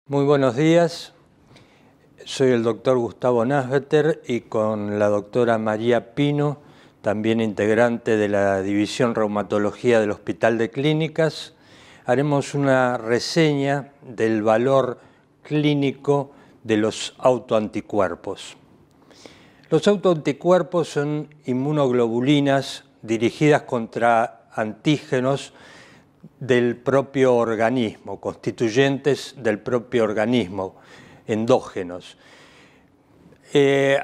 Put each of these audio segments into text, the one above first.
Muy buenos días, soy el doctor Gustavo Nasbeter y con la doctora María Pino, también integrante de la División Reumatología del Hospital de Clínicas, haremos una reseña del valor clínico de los autoanticuerpos. Los autoanticuerpos son inmunoglobulinas dirigidas contra antígenos del propio organismo, constituyentes del propio organismo, endógenos.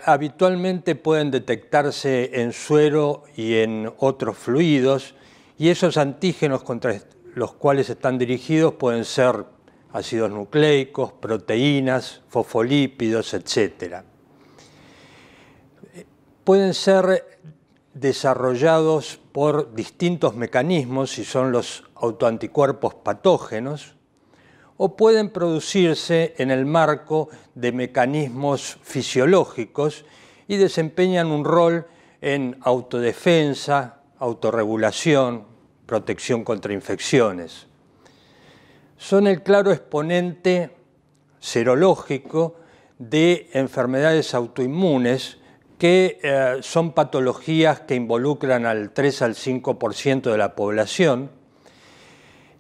Habitualmente pueden detectarse en suero y en otros fluidos, y esos antígenos contra los cuales están dirigidos pueden ser ácidos nucleicos, proteínas, fosfolípidos, etc. Pueden ser desarrollados por distintos mecanismos, si son los autoanticuerpos patógenos, o pueden producirse en el marco de mecanismos fisiológicos y desempeñan un rol en autodefensa, autorregulación, protección contra infecciones. Son el claro exponente serológico de enfermedades autoinmunes que son patologías que involucran al 3 al 5% de la población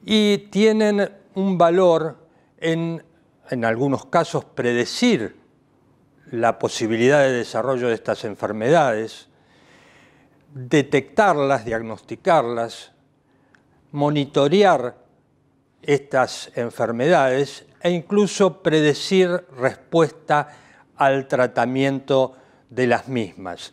y tienen un valor en algunos casos predecir la posibilidad de desarrollo de estas enfermedades, detectarlas, diagnosticarlas, monitorear estas enfermedades e incluso predecir respuesta al tratamiento de las mismas.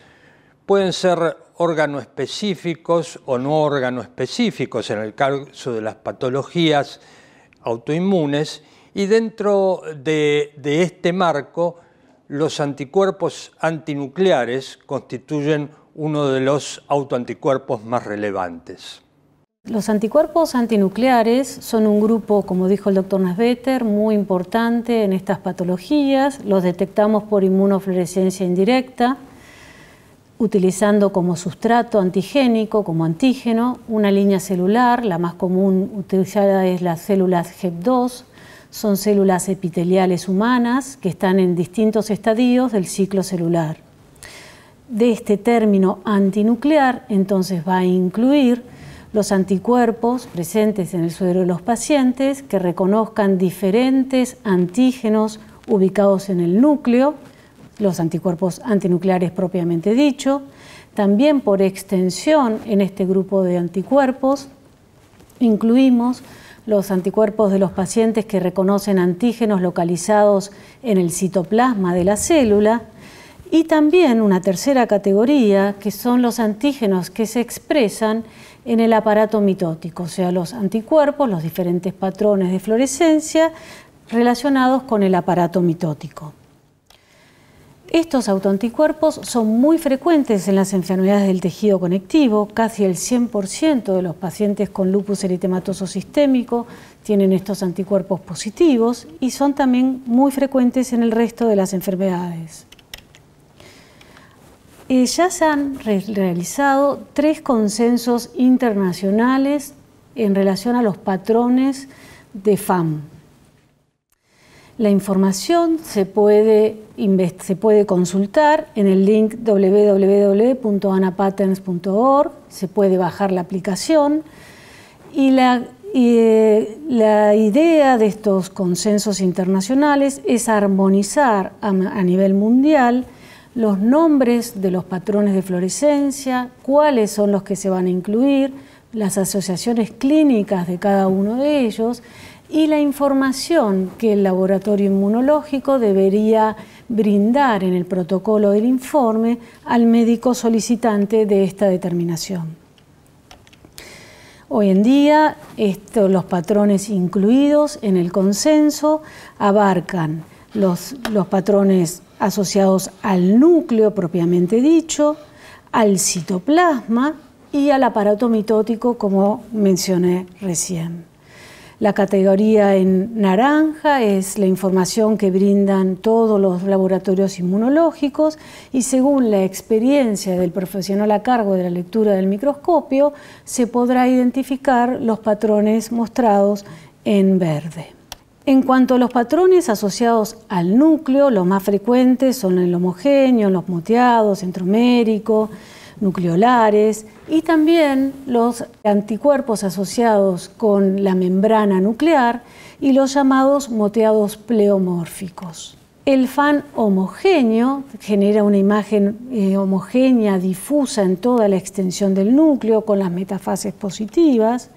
Pueden ser órganoespecíficos o no órganoespecíficos en el caso de las patologías autoinmunes, y dentro de este marco los anticuerpos antinucleares constituyen uno de los autoanticuerpos más relevantes. Los anticuerpos antinucleares son un grupo, como dijo el doctor Nasbeter, muy importante en estas patologías. Los detectamos por inmunofluorescencia indirecta, utilizando como sustrato antigénico, como antígeno, una línea celular. La más común utilizada es las células HEP2. Son células epiteliales humanas que están en distintos estadios del ciclo celular. De este término antinuclear, entonces va a incluir los anticuerpos presentes en el suero de los pacientes que reconozcan diferentes antígenos ubicados en el núcleo, los anticuerpos antinucleares propiamente dicho. También por extensión en este grupo de anticuerpos incluimos los anticuerpos de los pacientes que reconocen antígenos localizados en el citoplasma de la célula, y también una tercera categoría que son los antígenos que se expresan en el aparato mitótico, o sea, los anticuerpos, los diferentes patrones de fluorescencia relacionados con el aparato mitótico. Estos autoanticuerpos son muy frecuentes en las enfermedades del tejido conectivo. Casi el 100% de los pacientes con lupus eritematoso sistémico tienen estos anticuerpos positivos y son también muy frecuentes en el resto de las enfermedades. Ya se han realizado 3 consensos internacionales en relación a los patrones de FAM. La información se puede consultar en el link www.anapatterns.org, se puede bajar la aplicación y la idea de estos consensos internacionales es armonizar a nivel mundial los nombres de los patrones de fluorescencia, cuáles son los que se van a incluir, las asociaciones clínicas de cada uno de ellos y la información que el laboratorio inmunológico debería brindar en el protocolo del informe al médico solicitante de esta determinación. Hoy en día, los patrones incluidos en el consenso abarcan los patrones asociados al núcleo propiamente dicho, al citoplasma y al aparato mitótico, como mencioné recién. La categoría en naranja es la información que brindan todos los laboratorios inmunológicos y según la experiencia del profesional a cargo de la lectura del microscopio se podrá identificar los patrones mostrados en verde. En cuanto a los patrones asociados al núcleo, los más frecuentes son el homogéneo, los moteados, centromérico, nucleolares y también los anticuerpos asociados con la membrana nuclear y los llamados moteados pleomórficos. El FAN homogéneo genera una imagen homogénea, difusa en toda la extensión del núcleo con las metafases positivas.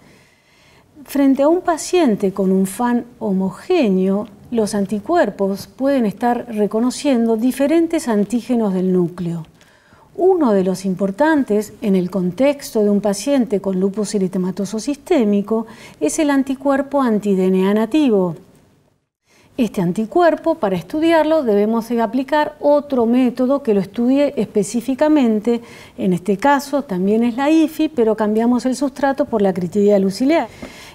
Frente a un paciente con un FAN homogéneo, los anticuerpos pueden estar reconociendo diferentes antígenos del núcleo. Uno de los importantes en el contexto de un paciente con lupus eritematoso sistémico es el anticuerpo anti-DNA nativo. Este anticuerpo, para estudiarlo, debemos aplicar otro método que lo estudie específicamente. En este caso también es la IFI, pero cambiamos el sustrato por la acritidina lucilea.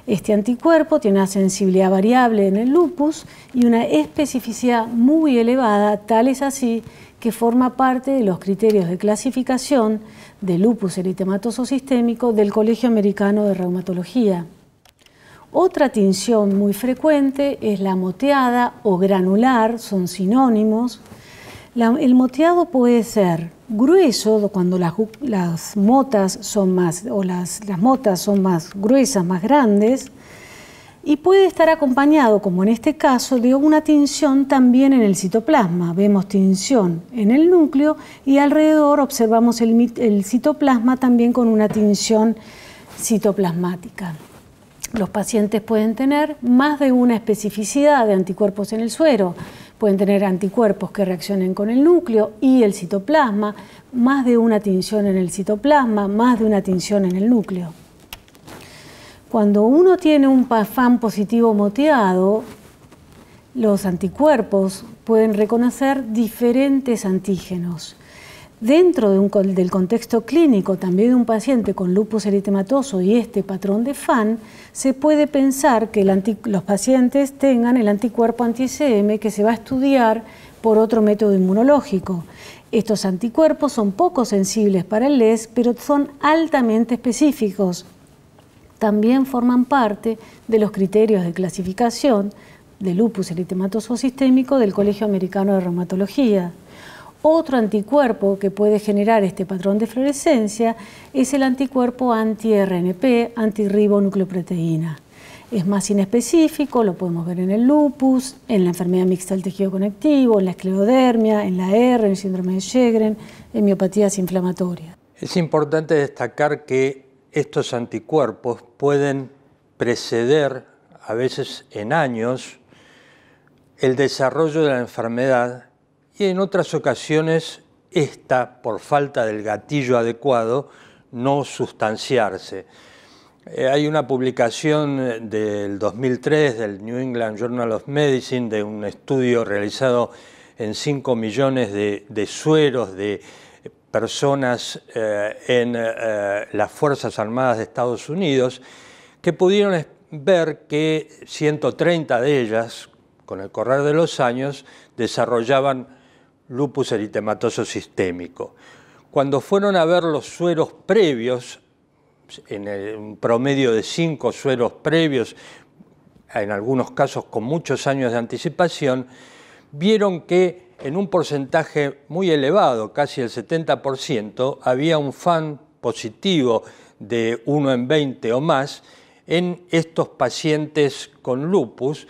Este anticuerpo tiene una sensibilidad variable en el lupus y una especificidad muy elevada, tal es así que forma parte de los criterios de clasificación de lupus eritematoso sistémico del Colegio Americano de Reumatología. Otra tinción muy frecuente es la moteada o granular, son sinónimos. El moteado puede ser grueso cuando las motas son más gruesas, más grandes, y puede estar acompañado, como en este caso, de una tinción también en el citoplasma. Vemos tinción en el núcleo y alrededor observamos el citoplasma también con una tinción citoplasmática. Los pacientes pueden tener más de una especificidad de anticuerpos en el suero. Pueden tener anticuerpos que reaccionen con el núcleo y el citoplasma, más de una tinción en el citoplasma, más de una tinción en el núcleo. Cuando uno tiene un FAN positivo moteado, los anticuerpos pueden reconocer diferentes antígenos. Dentro del contexto clínico también de un paciente con lupus eritematoso y este patrón de FAN, se puede pensar que los pacientes tengan el anticuerpo anti-ICM que se va a estudiar por otro método inmunológico. Estos anticuerpos son poco sensibles para el LES, pero son altamente específicos. También forman parte de los criterios de clasificación de lupus eritematoso sistémico del Colegio Americano de Reumatología. Otro anticuerpo que puede generar este patrón de fluorescencia es el anticuerpo anti-RNP, antirribonucleoproteína. Es más inespecífico, lo podemos ver en el lupus, en la enfermedad mixta del tejido conectivo, en la esclerodermia, en la R, en el síndrome de Sjögren, en miopatías inflamatorias. Es importante destacar que estos anticuerpos pueden preceder, a veces en años, el desarrollo de la enfermedad y en otras ocasiones esta, por falta del gatillo adecuado, no sustanciarse. Hay una publicación del 2003 del New England Journal of Medicine de un estudio realizado en 5 millones de sueros de personas en las Fuerzas Armadas de Estados Unidos que pudieron ver que 130 de ellas, con el correr de los años, desarrollaban lupus eritematoso sistémico. Cuando fueron a ver los sueros previos, en un promedio de 5 sueros previos, en algunos casos con muchos años de anticipación, vieron que en un porcentaje muy elevado, casi el 70%, había un FAN positivo de 1 en 20 o más en estos pacientes con lupus,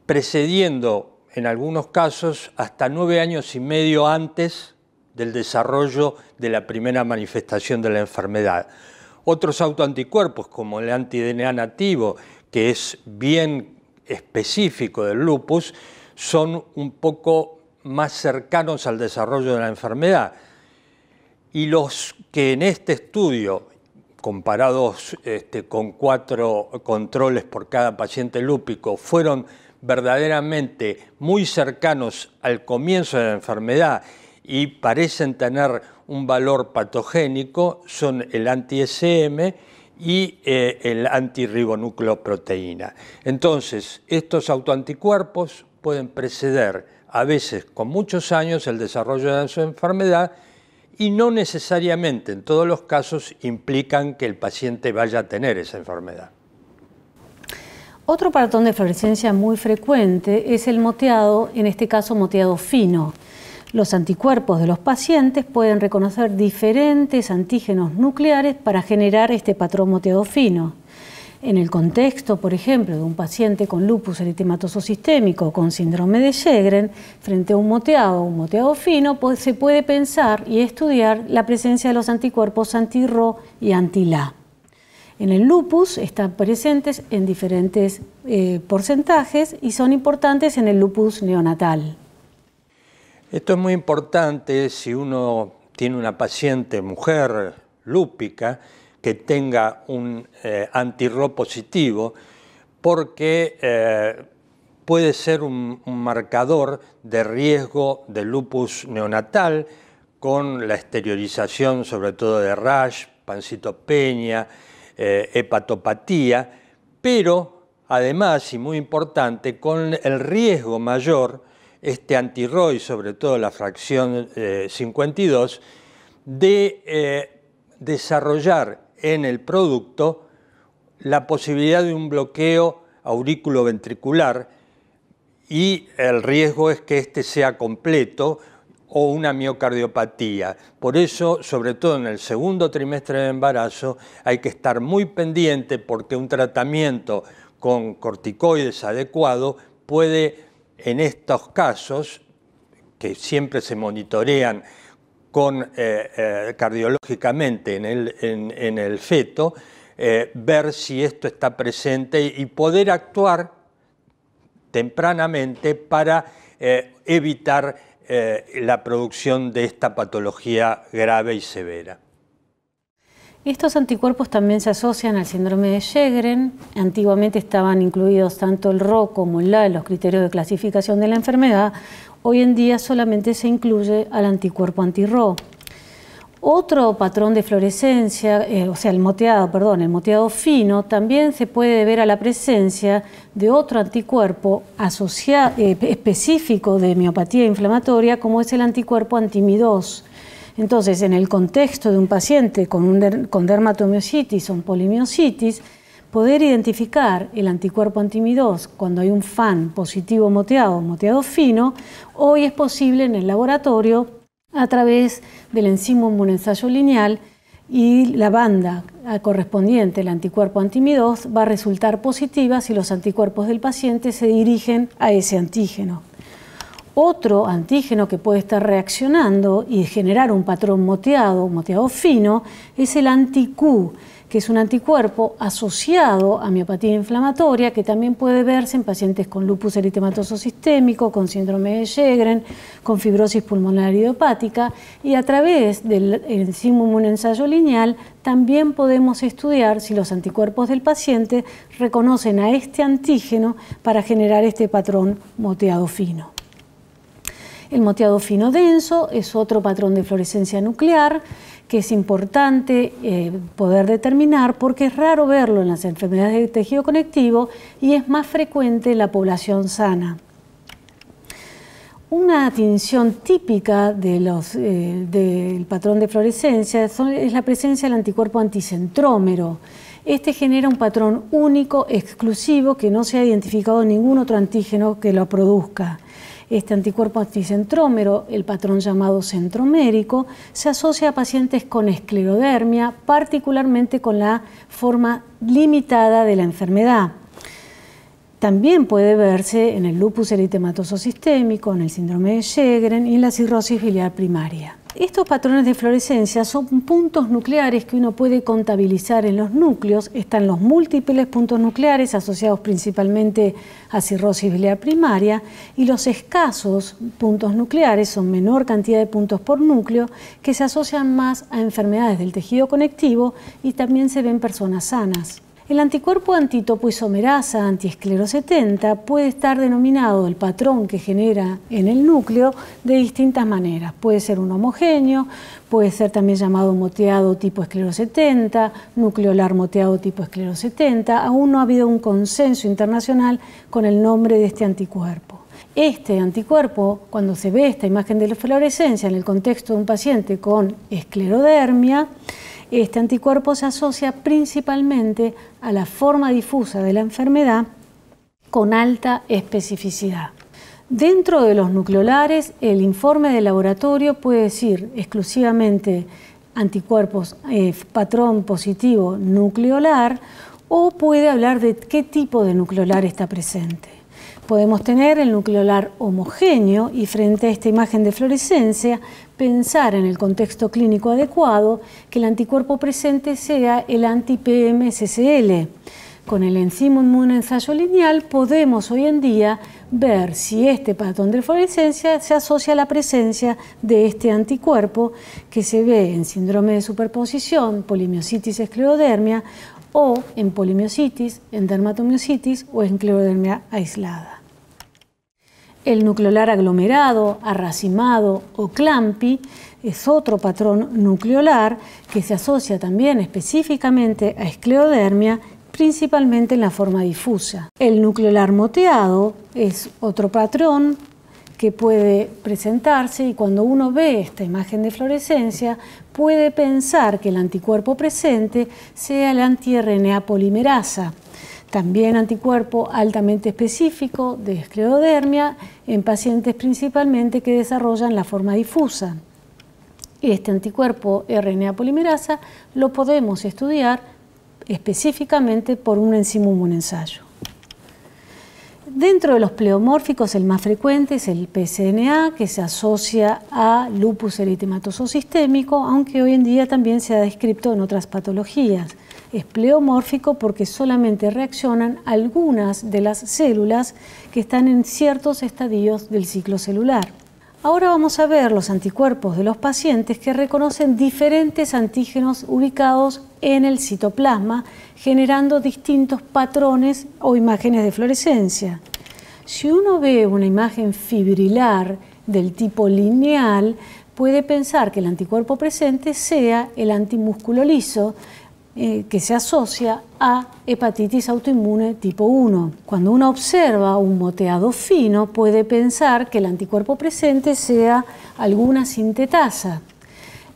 precediendo en algunos casos hasta 9 años y medio antes del desarrollo de la primera manifestación de la enfermedad. Otros autoanticuerpos, como el anti-DNA nativo, que es bien específico del lupus, son un poco más cercanos al desarrollo de la enfermedad. Y los que en este estudio, comparados con 4 controles por cada paciente lúpico, fueron verdaderamente muy cercanos al comienzo de la enfermedad y parecen tener un valor patogénico, son el anti-SM y el antirribonucleoproteína. Entonces, estos autoanticuerpos pueden preceder a veces con muchos años el desarrollo de su enfermedad y no necesariamente en todos los casos implican que el paciente vaya a tener esa enfermedad. Otro patrón de fluorescencia muy frecuente es el moteado, en este caso moteado fino. Los anticuerpos de los pacientes pueden reconocer diferentes antígenos nucleares para generar este patrón moteado fino. En el contexto, por ejemplo, de un paciente con lupus eritematoso sistémico o con síndrome de Sjögren, frente a un moteado fino, se puede pensar y estudiar la presencia de los anticuerpos anti-Rho y anti-La. En el lupus están presentes en diferentes porcentajes y son importantes en el lupus neonatal. Esto es muy importante si uno tiene una paciente mujer lúpica que tenga un anti-Rho positivo, porque puede ser un marcador de riesgo de lupus neonatal con la exteriorización sobre todo de rash, pancitopenia, hepatopatía, pero además, y muy importante, con el riesgo mayor, este anti-Rho y sobre todo la fracción 52, de desarrollar en el producto la posibilidad de un bloqueo aurículo-ventricular, y el riesgo es que este sea completo o una miocardiopatía. Por eso, sobre todo en el segundo trimestre de embarazo, hay que estar muy pendiente, porque un tratamiento con corticoides adecuado puede, en estos casos, que siempre se monitorean cardiológicamente en el feto, ver si esto está presente y poder actuar tempranamente para evitar la producción de esta patología grave y severa. Estos anticuerpos también se asocian al síndrome de Sjögren. Antiguamente estaban incluidos tanto el Rho como el La en los criterios de clasificación de la enfermedad. Hoy en día solamente se incluye al anticuerpo anti-Rho. Otro patrón de fluorescencia, el moteado fino, también se puede ver a la presencia de otro anticuerpo específico de miopatía inflamatoria, como es el anticuerpo anti-Mi2. Entonces, en el contexto de un paciente con dermatomiositis o polimiositis, poder identificar el anticuerpo anti-Mi2 cuando hay un FAN positivo moteado fino, hoy es posible en el laboratorio a través del enzima inmunensayo lineal, y la banda correspondiente, el anticuerpo anti-Mi2, va a resultar positiva si los anticuerpos del paciente se dirigen a ese antígeno. Otro antígeno que puede estar reaccionando y generar un patrón moteado fino, es el anti-Q, que es un anticuerpo asociado a miopatía inflamatoria, que también puede verse en pacientes con lupus eritematoso sistémico, con síndrome de Sjögren, con fibrosis pulmonar idiopática, y a través del enzima inmunensayo lineal también podemos estudiar si los anticuerpos del paciente reconocen a este antígeno para generar este patrón moteado fino. El moteado fino denso es otro patrón de fluorescencia nuclear que es importante poder determinar, porque es raro verlo en las enfermedades del tejido conectivo y es más frecuente en la población sana. Una tinción típica del patrón de fluorescencia es la presencia del anticuerpo anticentrómero. Este genera un patrón único, exclusivo, que no se ha identificado ningún otro antígeno que lo produzca. Este anticuerpo anticentrómero, el patrón llamado centromérico, se asocia a pacientes con esclerodermia, particularmente con la forma limitada de la enfermedad. También puede verse en el lupus eritematoso sistémico, en el síndrome de Sjögren y en la cirrosis biliar primaria. Estos patrones de fluorescencia son puntos nucleares que uno puede contabilizar en los núcleos. Están los múltiples puntos nucleares asociados principalmente a cirrosis biliar primaria, y los escasos puntos nucleares, son menor cantidad de puntos por núcleo, que se asocian más a enfermedades del tejido conectivo y también se ven en personas sanas. El anticuerpo antitopoisomerasa antiesclero70 puede estar denominado el patrón que genera en el núcleo de distintas maneras. Puede ser un homogéneo, puede ser también llamado moteado tipo esclero70, nucleolar moteado tipo esclero70. Aún no ha habido un consenso internacional con el nombre de este anticuerpo. Este anticuerpo, cuando se ve esta imagen de la fluorescencia en el contexto de un paciente con esclerodermia, este anticuerpo se asocia principalmente a la forma difusa de la enfermedad con alta especificidad. Dentro de los nucleolares, el informe de laboratorio puede decir exclusivamente anticuerpos patrón positivo nucleolar, o puede hablar de qué tipo de nucleolar está presente. Podemos tener el nucleolar homogéneo y frente a esta imagen de fluorescencia pensar en el contexto clínico adecuado que el anticuerpo presente sea el anti-PMSSL. Con el enzima inmunensayo lineal podemos hoy en día ver si este patrón de fluorescencia se asocia a la presencia de este anticuerpo que se ve en síndrome de superposición, polimiositis, esclerodermia, o en polimiositis, en dermatomiositis o en esclerodermia aislada. El nucleolar aglomerado, arracimado o clampi es otro patrón nucleolar que se asocia también específicamente a esclerodermia, principalmente en la forma difusa. El nucleolar moteado es otro patrón que puede presentarse y cuando uno ve esta imagen de fluorescencia puede pensar que el anticuerpo presente sea el anti-RNA polimerasa, también anticuerpo altamente específico de esclerodermia en pacientes principalmente que desarrollan la forma difusa. Este anticuerpo RNA polimerasa lo podemos estudiar específicamente por un enzima inmunensayo. Dentro de los pleomórficos, el más frecuente es el PSNA, que se asocia a lupus eritematoso sistémico, aunque hoy en día también se ha descrito en otras patologías. Es pleomórfico porque solamente reaccionan algunas de las células que están en ciertos estadios del ciclo celular. Ahora vamos a ver los anticuerpos de los pacientes que reconocen diferentes antígenos ubicados en el citoplasma, generando distintos patrones o imágenes de fluorescencia. Si uno ve una imagen fibrilar del tipo lineal, puede pensar que el anticuerpo presente sea el antimúsculo liso, que se asocia a hepatitis autoinmune tipo 1. Cuando uno observa un moteado fino, puede pensar que el anticuerpo presente sea alguna sintetasa.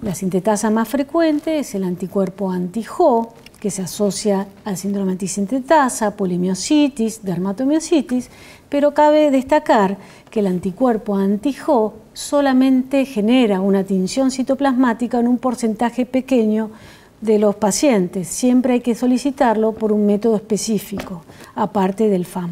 La sintetasa más frecuente es el anticuerpo anti-Jo, que se asocia al síndrome antisintetasa, polimiositis, dermatomiositis, pero cabe destacar que el anticuerpo anti-Jo solamente genera una tinción citoplasmática en un porcentaje pequeño de los pacientes. Siempre hay que solicitarlo por un método específico, aparte del FAM.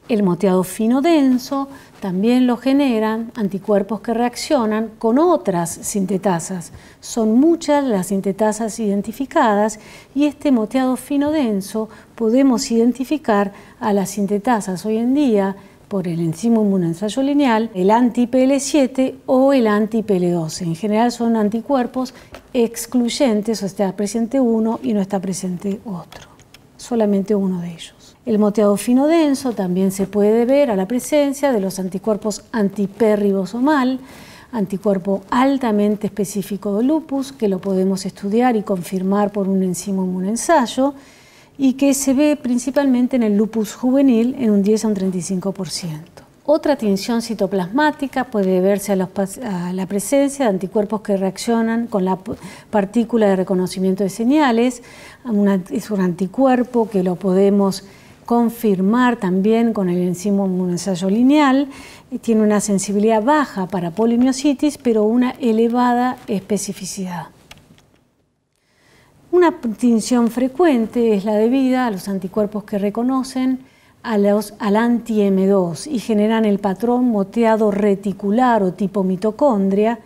El moteado fino denso también lo generan anticuerpos que reaccionan con otras sintetasas. Son muchas las sintetasas identificadas y este moteado fino denso podemos identificar a las sintetasas hoy en día por el enzima inmunensayo lineal, el anti-PL7 o el anti-PL12. En general son anticuerpos excluyentes, o está presente uno y no está presente otro, solamente uno de ellos. El moteado fino denso también se puede ver a la presencia de los anticuerpos anti-P-ribosomal, anticuerpo altamente específico de lupus, que lo podemos estudiar y confirmar por un enzima inmunensayo, y que se ve principalmente en el lupus juvenil en un 10 a un 35%. Otra tinción citoplasmática puede verse a la presencia de anticuerpos que reaccionan con la partícula de reconocimiento de señales. Es un anticuerpo que lo podemos confirmar también con el enzima inmunensayo lineal. Tiene una sensibilidad baja para polimiositis, pero una elevada especificidad. Una tinción frecuente es la debida a los anticuerpos que reconocen al anti-M2 y generan el patrón moteado reticular o tipo mitocondria,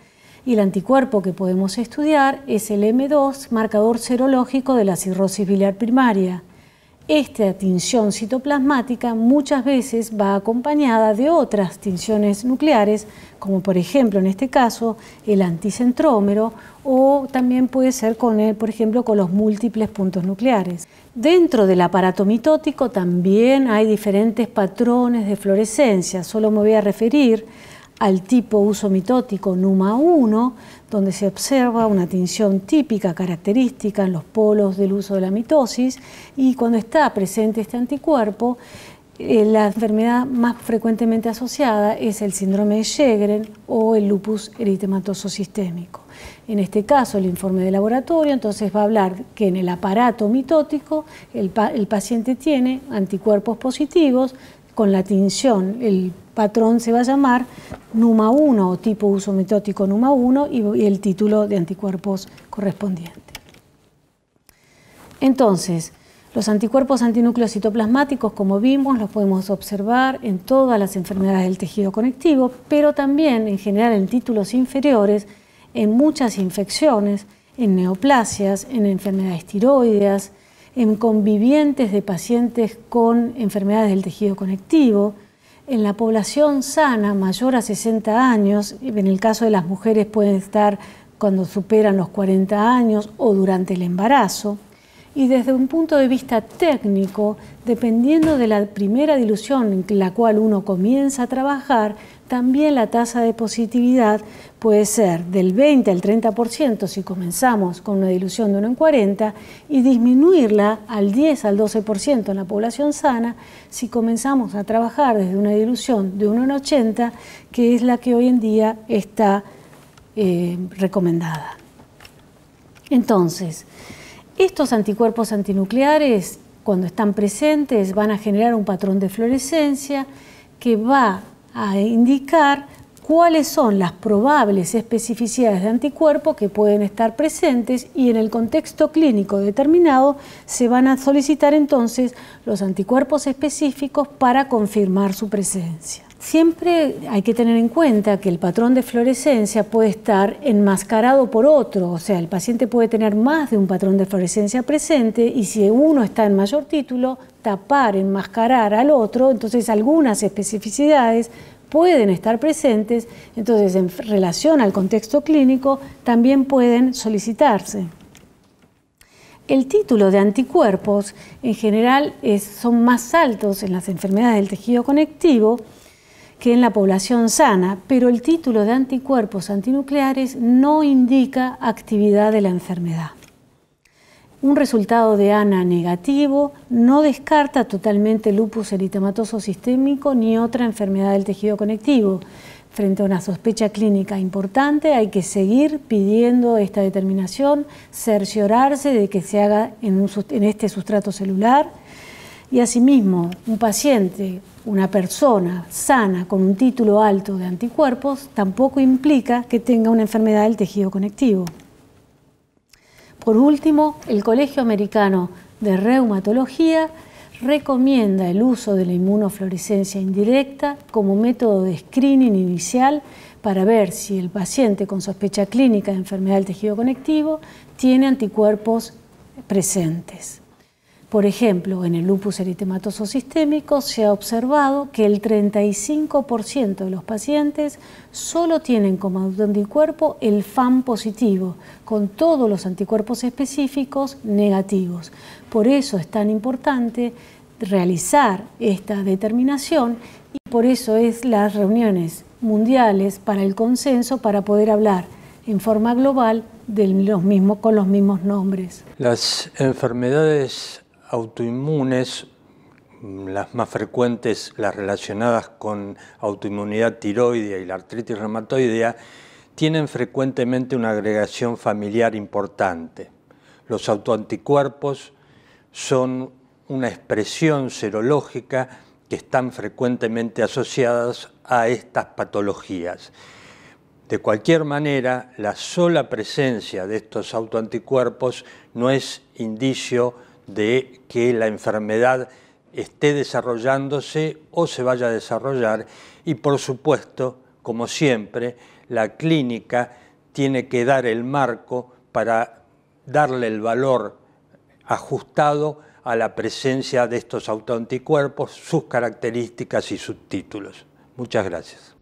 y el anticuerpo que podemos estudiar es el M2, marcador serológico de la cirrosis biliar primaria. Esta tinción citoplasmática muchas veces va acompañada de otras tinciones nucleares, como por ejemplo en este caso el anticentrómero, o también puede ser por ejemplo con los múltiples puntos nucleares. Dentro del aparato mitótico también hay diferentes patrones de fluorescencia. Solo me voy a referir al tipo uso mitótico NUMA1, donde se observa una tinción típica, característica en los polos del uso de la mitosis, y cuando está presente este anticuerpo, La enfermedad más frecuentemente asociada es el síndrome de Sjögren o el lupus eritematoso sistémico. En este caso, el informe de laboratorio entonces va a hablar que en el aparato mitótico el paciente tiene anticuerpos positivos con la tinción. El patrón se va a llamar NUMA1 o tipo uso mitótico NUMA1 y el título de anticuerpos correspondiente. Entonces, los anticuerpos antinúcleos citoplasmáticos, como vimos, los podemos observar en todas las enfermedades del tejido conectivo, pero también en general en títulos inferiores, en muchas infecciones, en neoplasias, en enfermedades tiroideas, en convivientes de pacientes con enfermedades del tejido conectivo, en la población sana mayor a 60 años, en el caso de las mujeres pueden estar cuando superan los 40 años o durante el embarazo. Y desde un punto de vista técnico, dependiendo de la primera dilución en la cual uno comienza a trabajar, también la tasa de positividad puede ser del 20 al 30% si comenzamos con una dilución de 1 en 40 y disminuirla al 10 al 12% en la población sana si comenzamos a trabajar desde una dilución de 1 en 80, que es la que hoy en día está recomendada. Entonces, estos anticuerpos antinucleares, cuando están presentes, van a generar un patrón de fluorescencia que va a indicar cuáles son las probables especificidades de anticuerpos que pueden estar presentes y en el contexto clínico determinado se van a solicitar entonces los anticuerpos específicos para confirmar su presencia. Siempre hay que tener en cuenta que el patrón de fluorescencia puede estar enmascarado por otro, o sea, el paciente puede tener más de un patrón de fluorescencia presente y si uno está en mayor título, tapar, enmascarar al otro, entonces algunas especificidades pueden estar presentes, entonces en relación al contexto clínico también pueden solicitarse. El título de anticuerpos en general son más altos en las enfermedades del tejido conectivo que en la población sana, pero el título de anticuerpos antinucleares no indica actividad de la enfermedad. Un resultado de ANA negativo no descarta totalmente lupus eritematoso sistémico ni otra enfermedad del tejido conectivo. Frente a una sospecha clínica importante hay que seguir pidiendo esta determinación, cerciorarse de que se haga en este sustrato celular y asimismo un paciente, una persona sana con un título alto de anticuerpos tampoco implica que tenga una enfermedad del tejido conectivo. Por último, el Colegio Americano de Reumatología recomienda el uso de la inmunofluorescencia indirecta como método de screening inicial para ver si el paciente con sospecha clínica de enfermedad del tejido conectivo tiene anticuerpos presentes. Por ejemplo, en el lupus eritematoso sistémico se ha observado que el 35% de los pacientes solo tienen como anticuerpo el FAM positivo, con todos los anticuerpos específicos negativos. Por eso es tan importante realizar esta determinación y por eso es las reuniones mundiales para el consenso para poder hablar en forma global con los mismos nombres. Las enfermedades autoinmunes, las más frecuentes, las relacionadas con autoinmunidad tiroidea y la artritis reumatoidea, tienen frecuentemente una agregación familiar importante. Los autoanticuerpos son una expresión serológica que están frecuentemente asociadas a estas patologías. De cualquier manera, la sola presencia de estos autoanticuerpos no es indicio de que la enfermedad esté desarrollándose o se vaya a desarrollar y, por supuesto, como siempre, la clínica tiene que dar el marco para darle el valor ajustado a la presencia de estos autoanticuerpos, sus características y sus títulos. Muchas gracias.